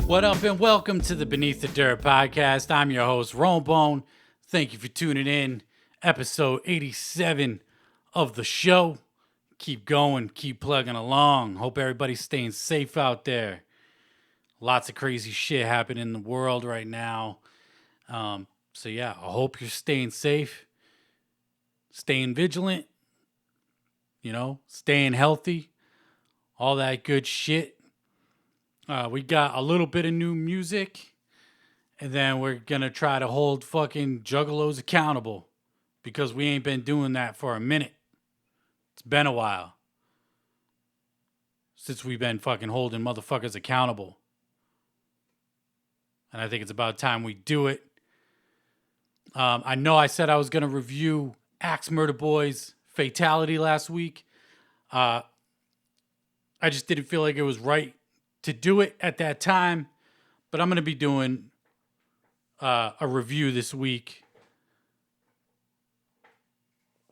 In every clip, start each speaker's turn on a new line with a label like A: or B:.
A: What up and welcome to the Beneath the Dirt podcast. I'm your host, Bone. Thank you for tuning in. Episode 87 of the show. Keep going, keep plugging along. Hope everybody's staying safe out there. Lots of crazy shit happening in the world right now. So yeah, I hope you're staying safe, staying vigilant, staying healthy, all that good shit. We got a little bit of new music, and then we're going to try to hold fucking Juggalos accountable because we ain't been doing that for a minute. It's been a while since we've been fucking holding motherfuckers accountable. And I think it's about time we do it. I know I said I was going to review Axe Murder Boy's Fatality last week. I just didn't feel like it was right to do it at that time, but I'm going to be doing a review this week.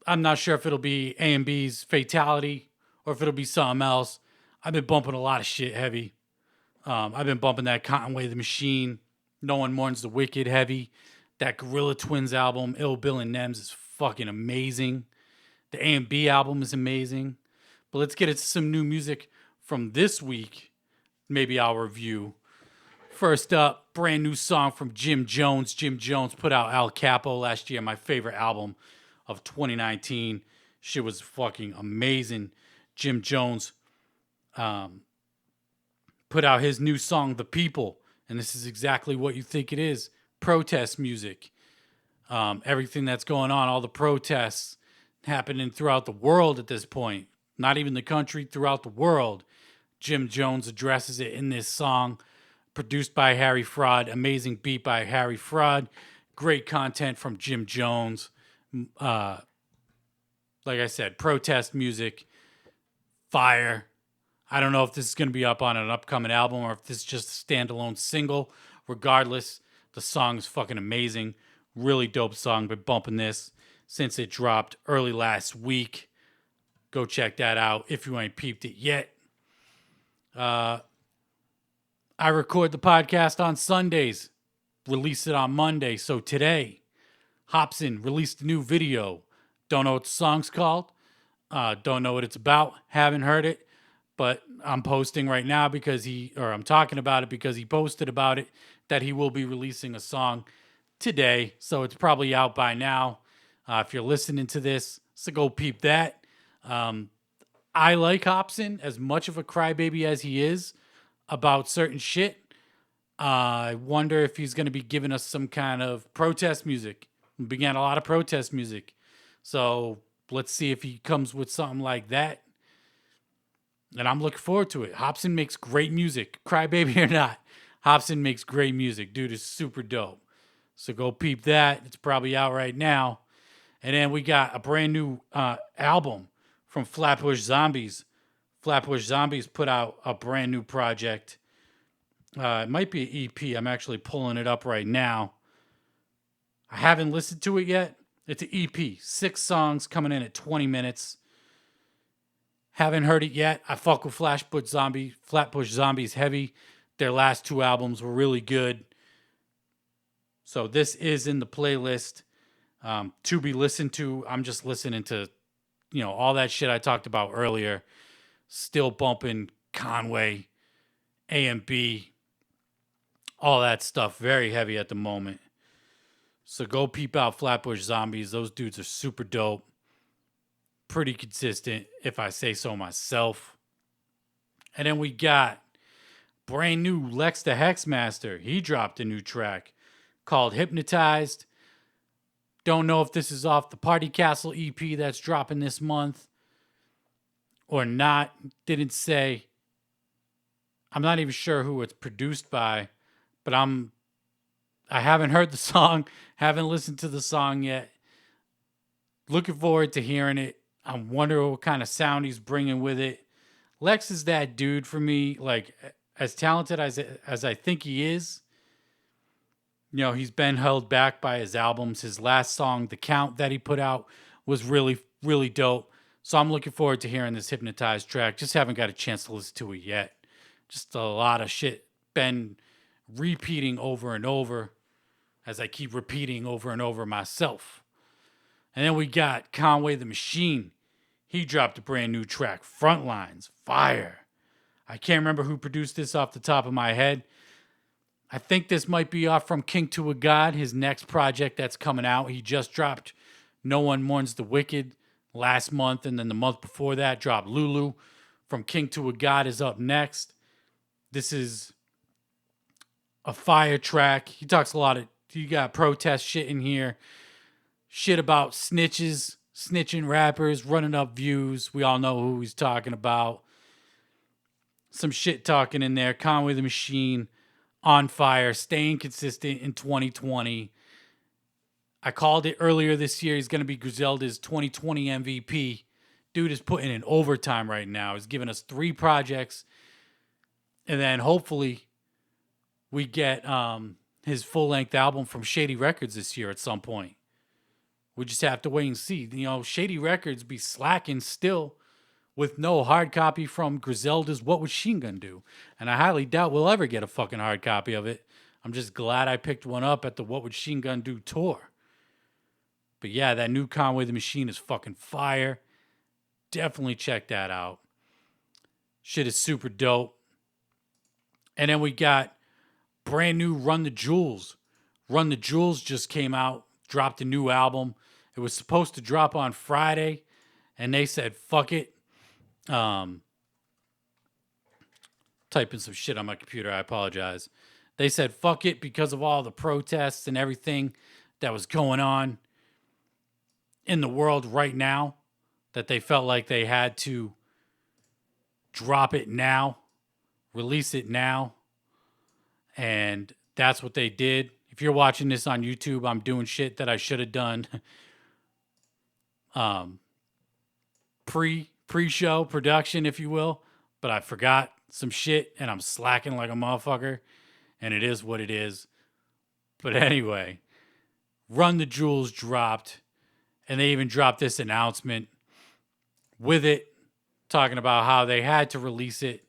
A: I'm not sure if it'll be A&B's Fatality or if it'll be something else. I've been bumping a lot of shit heavy. I've been bumping that Conway The Machine, No One Mourns the Wicked heavy. That Gorilla Twins album, Ill Bill and Nems, is fucking amazing. The A&B album is amazing. But let's get into some new music from this week. Maybe I'll review. First up, brand new song from Jim Jones. Jim Jones put out El Capo last year, my favorite album of 2019. Shit was fucking amazing. Jim Jones put out his new song, The People. And this is exactly what you think it is. Protest music. Everything that's going on, all the protests happening throughout the world at this point. Not even the country, throughout the world. Jim Jones addresses it in this song, produced by Harry Fraud. Amazing beat by Harry Fraud. Great content from Jim Jones. Like I said, protest music. Fire. I don't know if this is going to be up on an upcoming album or if this is just a standalone single. Regardless, the song is fucking amazing. Really dope song. Been bumping this since it dropped early last week. Go check that out if you ain't peeped it yet. I record the podcast on Sundays, release it on Monday. So today, Hopson released a new video. Don't know what the song's called. Don't know what it's about. Haven't heard it. But I'm posting right now I'm talking about it because he posted about it that he will be releasing a song today. So it's probably out by now. If you're listening to this, so go peep that. I like Hopson as much of a crybaby as he is about certain shit. I wonder if he's going to be giving us some kind of protest music. We began a lot of protest music. So let's see if he comes with something like that. And I'm looking forward to it. Hopson makes great music. Crybaby or not, Hopson makes great music. Dude is super dope. So go peep that. It's probably out right now. And then we got a brand new album from Flatbush Zombies. Flatbush Zombies put out a brand new project. It might be an EP. I'm actually pulling it up right now. I haven't listened to it yet. It's an EP. 6 songs coming in at 20 minutes. Haven't heard it yet. I fuck with Flatbush Zombies heavy. Their last 2 albums were really good. So this is in the playlist to be listened to. I'm just listening to all that shit I talked about earlier. Still bumping Conway, A&B, all that stuff. Very heavy at the moment. So go peep out Flatbush Zombies. Those dudes are super dope. Pretty consistent, if I say so myself. And then we got brand new Lex The Hex Master. He dropped a new track called Hypnotized. Don't know if this is off the Party Castle EP that's dropping this month or not. Didn't say. I'm not even sure who it's produced by, but I haven't heard the song, haven't listened to the song yet. Looking forward to hearing it. I wonder what kind of sound he's bringing with it. Lex is that dude for me, like as talented as I think he is. He's been held back by his albums. His last song, The Count, that he put out was really, really dope. So I'm looking forward to hearing this Hypnotized track. Just haven't got a chance to listen to it yet. Just a lot of shit been repeating over and over as I keep repeating over and over myself. And then we got Conway the Machine. He dropped a brand new track, Frontlines, fire. I can't remember who produced this off the top of my head. I think this might be off from King to a God, his next project that's coming out. He just dropped No One Mourns the Wicked last month, and then the month before that dropped Lulu. From King to a God is up next. This is a fire track. He talks a lot of, you got protest shit in here. Shit about snitches, snitching rappers, running up views. We all know who he's talking about. Some shit talking in there. Conway the Machine, on fire, staying consistent in 2020. I called it earlier this year. He's going to be Griselda's 2020 MVP. Dude is putting in overtime right now. He's giving us 3 projects. And then hopefully we get his full-length album from Shady Records this year at some point. We just have to wait and see. You know, Shady Records be slacking still with no hard copy from Griselda's What Was She Gonna Do? And I highly doubt we'll ever get a fucking hard copy of it. I'm just glad I picked one up at the What Was She Gonna Do tour. But yeah, that new Conway the Machine is fucking fire. Definitely check that out. Shit is super dope. And then we got brand new Run the Jewels. Run the Jewels just came out, dropped a new album. It was supposed to drop on Friday, and they said, fuck it. Typing some shit on my computer, I apologize. They said, fuck it, because of all the protests and everything that was going on in the world right now, that they felt like they had to drop it now, release it now. And that's what they did. If you're watching this on YouTube, I'm doing shit that I should have done pre-show production, if you will. But I forgot some shit and I'm slacking like a motherfucker. And it is what it is. But anyway, Run the Jewels dropped. And they even dropped this announcement with it, talking about how they had to release it.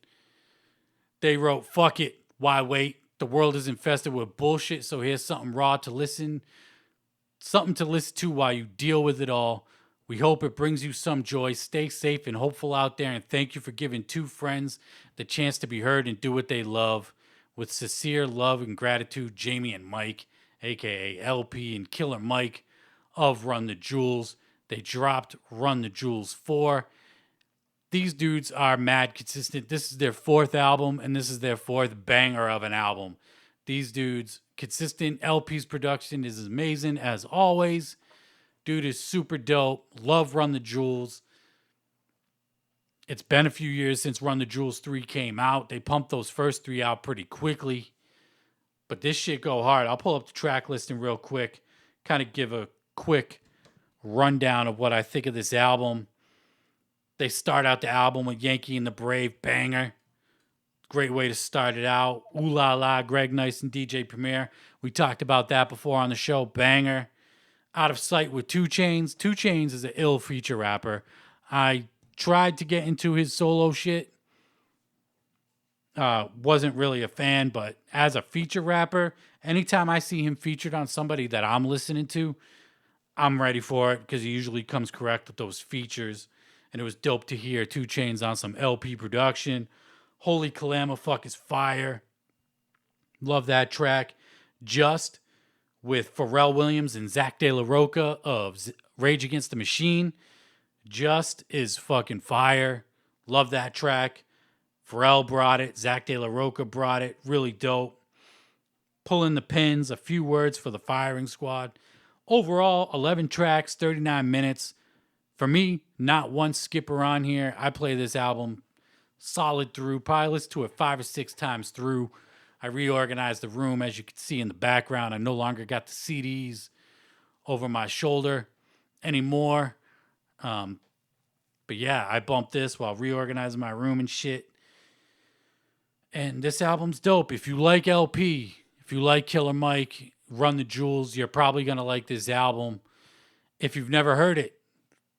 A: They wrote, fuck it, why wait? The world is infested with bullshit, so here's something raw to listen. Something to listen to while you deal with it all. We hope it brings you some joy. Stay safe and hopeful out there, and thank you for giving 2 friends the chance to be heard and do what they love. With sincere love and gratitude, Jamie and Mike, a.k.a. LP and Killer Mike of Run the Jewels. They dropped Run the Jewels 4. These dudes are mad consistent. This is their 4th album, and this is their 4th banger of an album. These dudes, consistent. LP's production is amazing, as always. Dude is super dope. Love Run the Jewels. It's been a few years since Run the Jewels 3 came out. They pumped those first 3 out pretty quickly. But this shit go hard. I'll pull up the track listing real quick. Kind of give a quick rundown of what I think of this album. They start out the album with Yankee and the Brave, banger. Great way to start it out. Ooh La La, Greg Nice and DJ Premier. We talked about that before on the show, banger. Out of Sight with 2 Chainz. 2 Chainz is an ill feature rapper. I tried to get into his solo shit. Wasn't really a fan, but as a feature rapper, anytime I see him featured on somebody that I'm listening to, I'm ready for it because he usually comes correct with those features. And it was dope to hear 2 Chainz on some LP production. Holy Kalama is fire. Love that track. Just with Pharrell Williams and Zach De La Rocha of Rage Against the Machine. Just is fucking fire. Love that track. Pharrell brought it. Zach De La Rocha brought it. Really dope. Pulling the pins. A few words for the firing squad. Overall, 11 tracks, 39 minutes. For me, not one skipper on here. I play this album solid through. Probably listen to it 5 or 6 times through. I reorganized the room, as you can see in the background. I no longer got the CDs over my shoulder anymore. But yeah, I bumped this while reorganizing my room and shit. And this album's dope. If you like LP, if you like Killer Mike, Run the Jewels, you're probably going to like this album. If you've never heard it,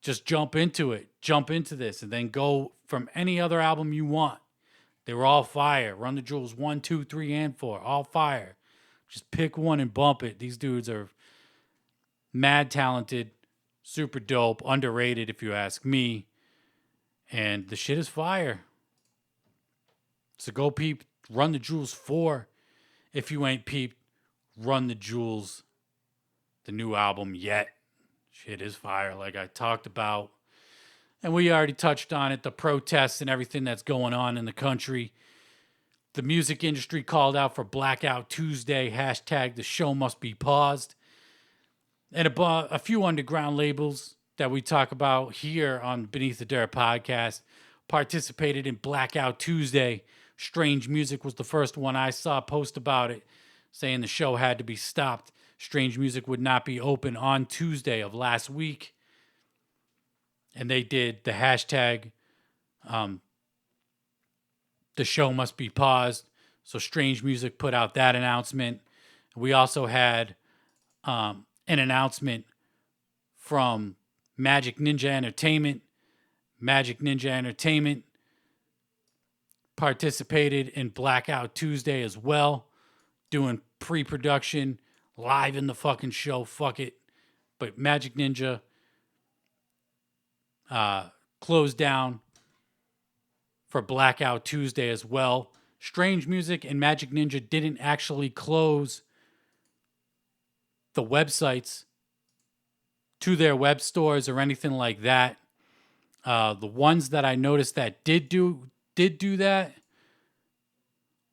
A: just jump into it. Jump into this and then go from any other album you want They were all fire. Run the Jewels 1, 2, 3, and 4. All fire. Just pick one and bump it. These dudes are mad talented, super dope, underrated if you ask me. And the shit is fire. So go peep Run the Jewels 4. If you ain't peeped Run the Jewels, the new album yet. Shit is fire, like I talked about. And we already touched on it, the protests and everything that's going on in the country. The music industry called out for Blackout Tuesday, hashtag the show must be paused. And a few underground labels that we talk about here on Beneath the Dirt podcast participated in Blackout Tuesday. Strange Music was the first one I saw post about it, saying the show had to be stopped. Strange Music would not be open on Tuesday of last week. And they did the hashtag, the show must be paused. So Strange Music put out that announcement. We also had an announcement from Magic Ninja Entertainment. Magic Ninja Entertainment participated in Blackout Tuesday as well, doing pre-production, live in the fucking show, fuck it. But Magic Ninja closed down for Blackout Tuesday as well. Strange Music and Magic Ninja didn't actually close the websites to their web stores or anything like that. The ones that I noticed that did do that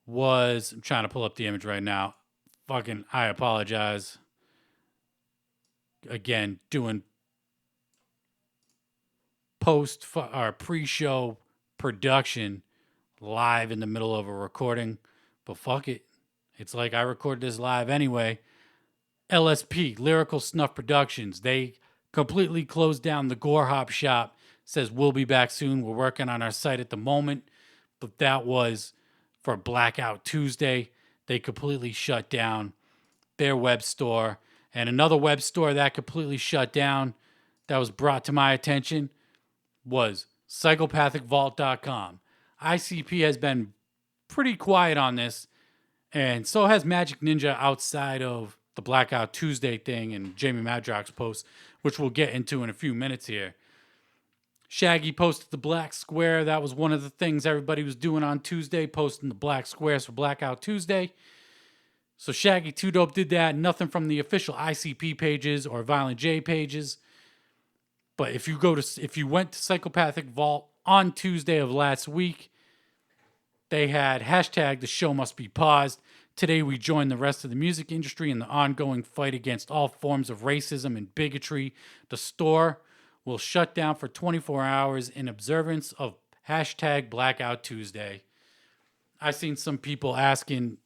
A: was, I'm trying to pull up the image right now. Fucking, I apologize. Again, doing pre-show production live in the middle of a recording. But fuck it. It's like I recorded this live anyway. LSP, Lyrical Snuff Productions. They completely closed down the Gore Hop shop. Says we'll be back soon. We're working on our site at the moment. But that was for Blackout Tuesday. They completely shut down their web store. And another web store that completely shut down that was brought to my attention was psychopathicvault.com. ICP has been pretty quiet on this, and so has Magic Ninja outside of the Blackout Tuesday thing and Jamie Madrox's post, which we'll get into in a few minutes here. Shaggy posted the black square. That was one of the things everybody was doing on Tuesday, posting the black squares for Blackout Tuesday. So Shaggy 2 Dope did that. Nothing from the official ICP pages or Violent J pages. But if you went to Psychopathic Vault on Tuesday of last week, they had hashtag the show must be paused. Today we join the rest of the music industry in the ongoing fight against all forms of racism and bigotry. The store will shut down for 24 hours in observance of hashtag Blackout Tuesday. I've seen some people asking,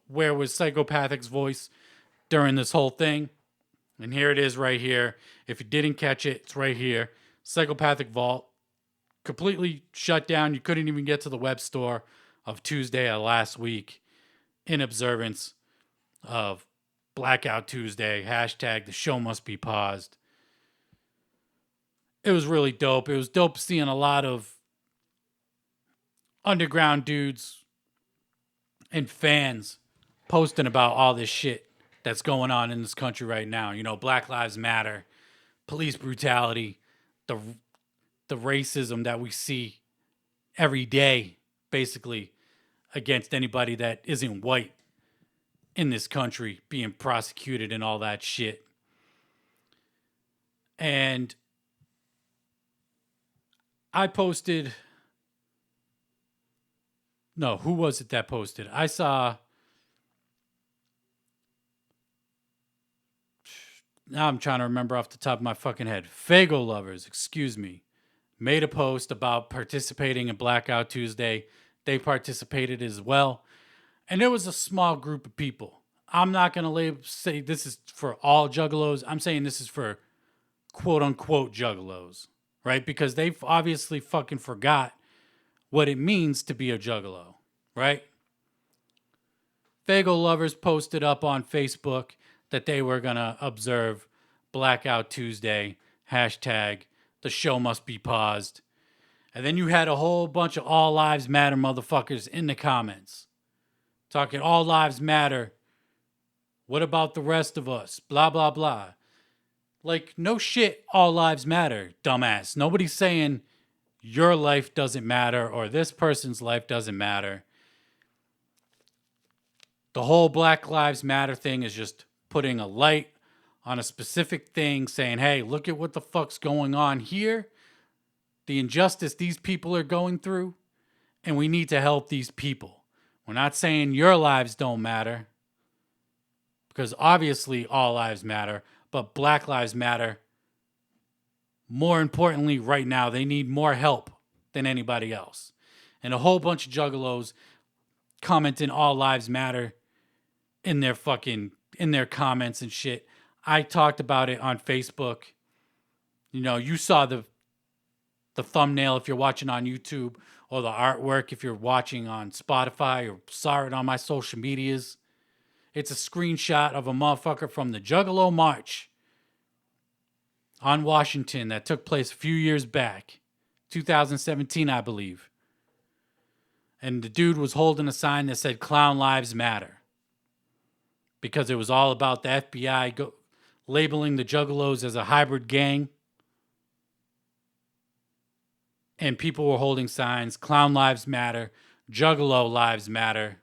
A: where was Psychopathic's voice during this whole thing? And here it is right here. If you didn't catch it, it's right here. Psychopathic Vault completely shut down. You couldn't even get to the web store of Tuesday of last week in observance of Blackout Tuesday. Hashtag the show must be paused. It was really dope. It was dope seeing a lot of underground dudes and fans posting about all this shit that's going on in this country right now. Black Lives Matter, police brutality, the racism that we see every day, basically, against anybody that isn't white in this country, being prosecuted and all that shit. And I posted... No, who was it that posted? I saw... Now I'm trying to remember off the top of my fucking head. Fago Lovers, excuse me, made a post about participating in Blackout Tuesday. They participated as well. And it was a small group of people. I'm not going to say this is for all juggalos. I'm saying this is for quote-unquote juggalos, right? Because they've obviously fucking forgot what it means to be a juggalo, right? Fago Lovers posted up on Facebook that they were going to observe Blackout Tuesday, hashtag the show must be paused. And then you had a whole bunch of all lives matter motherfuckers in the comments talking all lives matter. What about the rest of us? Blah, blah, blah. Like, no shit, all lives matter, dumbass. Nobody's saying your life doesn't matter or this person's life doesn't matter. The whole Black Lives Matter thing is just putting a light on a specific thing, saying, hey, look at what the fuck's going on here, the injustice these people are going through, and we need to help these people. We're not saying your lives don't matter, because obviously all lives matter, but Black Lives Matter. More importantly, right now, they need more help than anybody else. And a whole bunch of juggalos commenting all lives matter in their comments and shit. I talked about it on Facebook. You know, you saw the thumbnail if you're watching on YouTube, or the artwork if you're watching on Spotify, or saw it on my social medias. It's a screenshot of a motherfucker from the Juggalo March on Washington that took place a few years back, 2017, I believe. And the dude was holding a sign that said Clown Lives Matter, because it was all about the FBI labeling the Juggalos as a hybrid gang. And people were holding signs, Clown Lives Matter, Juggalo Lives Matter.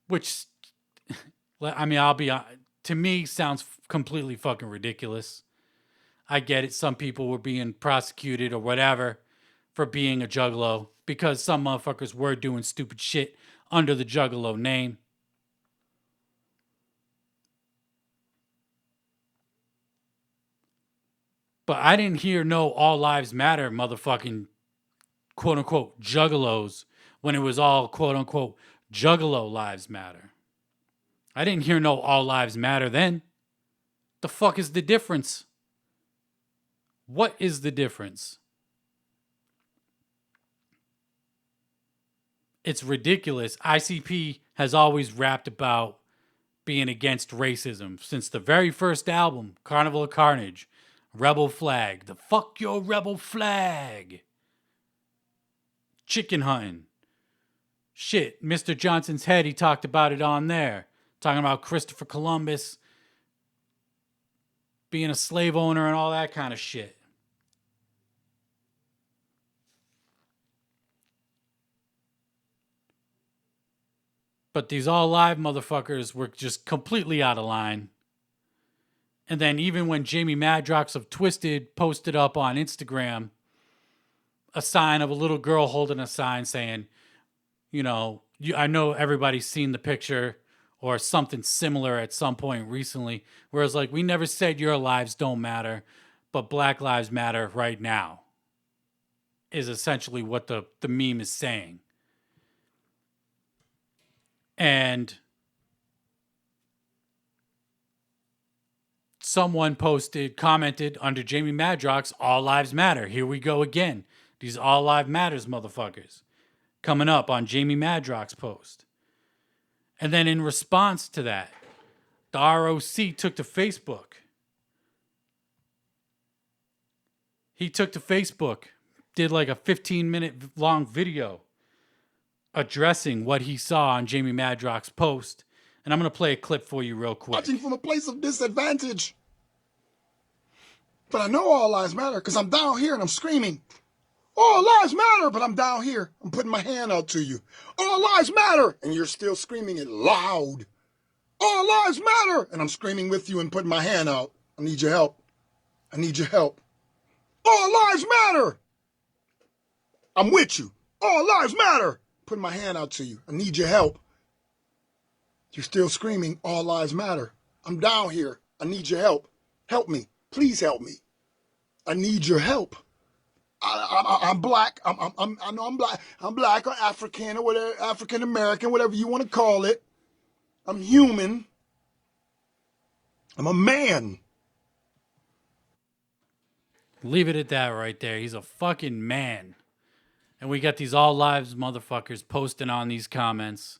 A: Which, I mean, to me, sounds completely fucking ridiculous. I get it. Some people were being prosecuted or whatever for being a Juggalo, because some motherfuckers were doing stupid shit under the Juggalo name. But I didn't hear no all lives matter motherfucking quote unquote juggalos when it was all quote unquote Juggalo lives matter. I didn't hear no all lives matter then. The fuck is the difference? What is the difference? It's ridiculous. ICP has always rapped about being against racism since the very first album, Carnival of Carnage. Rebel flag. The fuck your rebel flag. Chicken hunting. Shit, Mr. Johnson's Head, he talked about it on there. Talking about Christopher Columbus being a slave owner and all that kind of shit. But these all live motherfuckers were just completely out of line. And then even when Jamie Madrox of Twisted posted up on Instagram a sign of a little girl holding a sign saying, you know, I know everybody's seen the picture or something similar at some point recently, where it's like, we never said your lives don't matter, but Black Lives Matter right now, is essentially what the meme is saying. And someone commented under Jamie Madrox, all lives matter. Here we go again. These all lives matters motherfuckers. Coming up on Jamie Madrox post. And then in response to that, the ROC took to Facebook. He took to Facebook, did like a 15-minute long video addressing what he saw on Jamie Madrox's post. And I'm going to play a clip for you real quick.
B: Watching from a place of disadvantage. But I know all lives matter because I'm down here and I'm screaming. All lives matter, but I'm down here. I'm putting my hand out to you. All lives matter, and you're still screaming it loud. All lives matter, and I'm screaming with you and putting my hand out. I need your help. I need your help. All lives matter. I'm with you. All lives matter. Putting my hand out to you. I need your help. You're still screaming, all lives matter. I'm down here. I need your help. Help me. Please help me. I need your help. I'm black. I know I'm black. I'm black or African or whatever, African American, whatever you want to call it. I'm human. I'm a man.
A: Leave it at that right there. He's a fucking man. And we got these all lives motherfuckers posting on these comments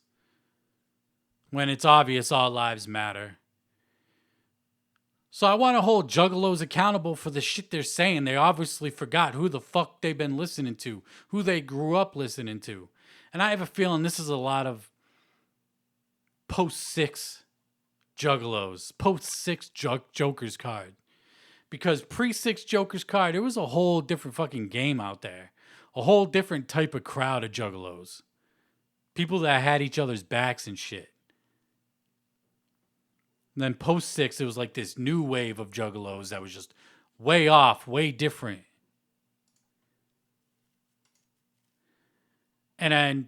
A: when it's obvious all lives matter. So I want to hold juggalos accountable for the shit they're saying. They obviously forgot who the fuck they've been listening to, who they grew up listening to. And I have a feeling this is a lot of post-6 juggalos, post-6 Joker's card. Because pre-6 Joker's card, it was a whole different fucking game out there. A whole different type of crowd of juggalos. People that had each other's backs and shit. And then post-6, it was like this new wave of juggalos that was just way off, way different. And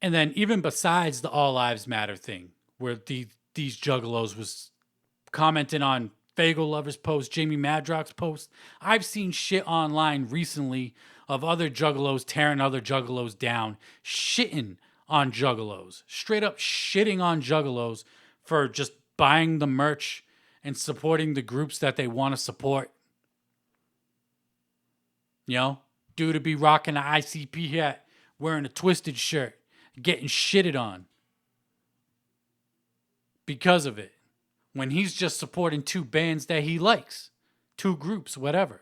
A: then even besides the All Lives Matter thing, where these juggalos was commenting on Fagel Lover's post, Jamie Madrox's post, I've seen shit online recently of other juggalos tearing other juggalos down, shitting on juggalos, straight up shitting on juggalos for just buying the merch and supporting the groups that they want to support. You know, dude to be rocking an ICP hat, wearing a Twisted shirt, getting shitted on because of it, when he's just supporting 2 bands that he likes, 2 groups, whatever.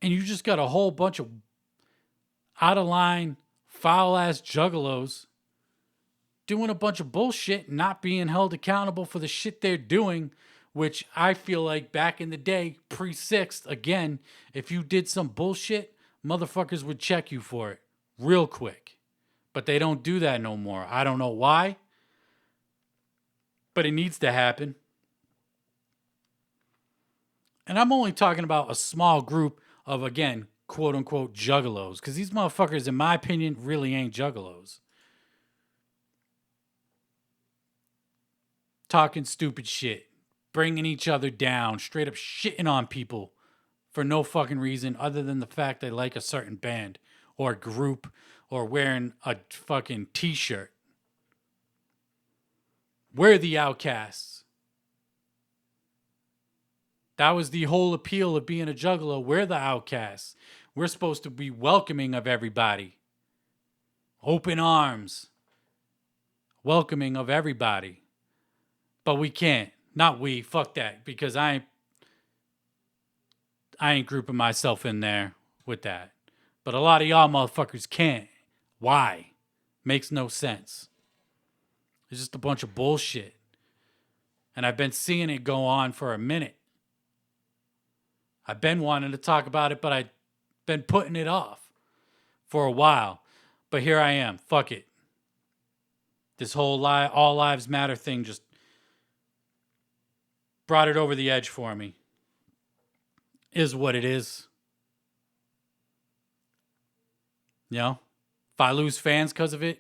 A: And you just got a whole bunch of out of line, foul ass juggalos doing a bunch of bullshit, not being held accountable for the shit they're doing, which I feel like back in the day, pre-6th, again, if you did some bullshit, motherfuckers would check you for it real quick. But they don't do that no more. I don't know why, but it needs to happen. And I'm only talking about a small group of, again, quote unquote juggalos, because these motherfuckers, in my opinion, really ain't juggalos. Talking stupid shit, bringing each other down, straight up shitting on people for no fucking reason other than the fact they like a certain band or group or wearing a fucking t-shirt. We're the outcasts. That was the whole appeal of being a juggalo. We're the outcasts. We're supposed to be welcoming of everybody. Open arms. Welcoming of everybody. But we can't. Not we. Fuck that. Because I ain't grouping myself in there with that. But a lot of y'all motherfuckers can't. Why? Makes no sense. It's just a bunch of bullshit. And I've been seeing it go on for a minute. I've been wanting to talk about it, but I've been putting it off for a while. But here I am. Fuck it. This whole All Lives Matter thing just brought it over the edge for me. Is what it is. You know? If I lose fans because of it,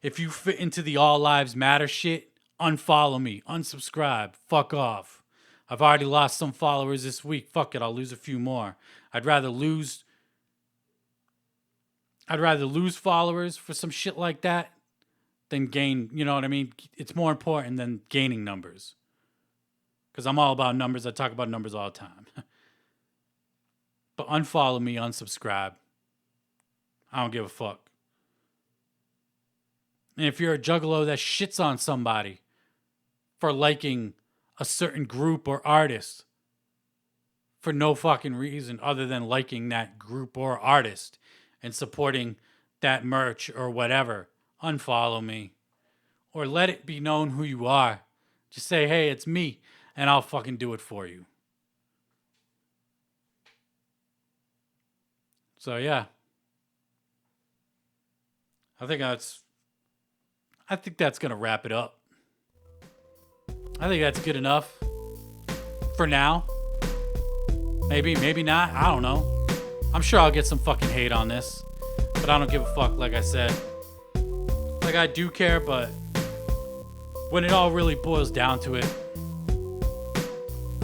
A: if you fit into the All Lives Matter shit, unfollow me, unsubscribe, fuck off. I've already lost some followers this week. Fuck it, I'll lose a few more. I'd rather lose followers for some shit like that than gain, you know what I mean? It's more important than gaining numbers. Because I'm all about numbers. I talk about numbers all the time. But unfollow me, unsubscribe. I don't give a fuck. And if you're a juggalo that shits on somebody for liking a certain group or artist for no fucking reason other than liking that group or artist and supporting that merch or whatever, unfollow me. Or let it be known who you are. Just say, hey, it's me, and I'll fucking do it for you. So, yeah. I think that's going to wrap it up. I think that's good enough for now. Maybe, maybe not. I don't know. I'm sure I'll get some fucking hate on this, but I don't give a fuck, like I said. Like, I do care, but when it all really boils down to it,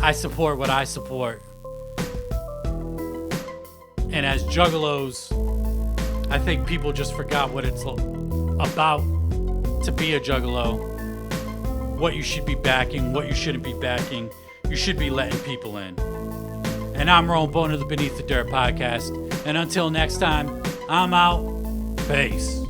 A: I support what I support. And as juggalos, I think people just forgot what it's about to be a juggalo. What you should be backing, what you shouldn't be backing. You should be letting people in. And I'm Rowan Bone of the Beneath the Dirt podcast. And until next time, I'm out. Peace.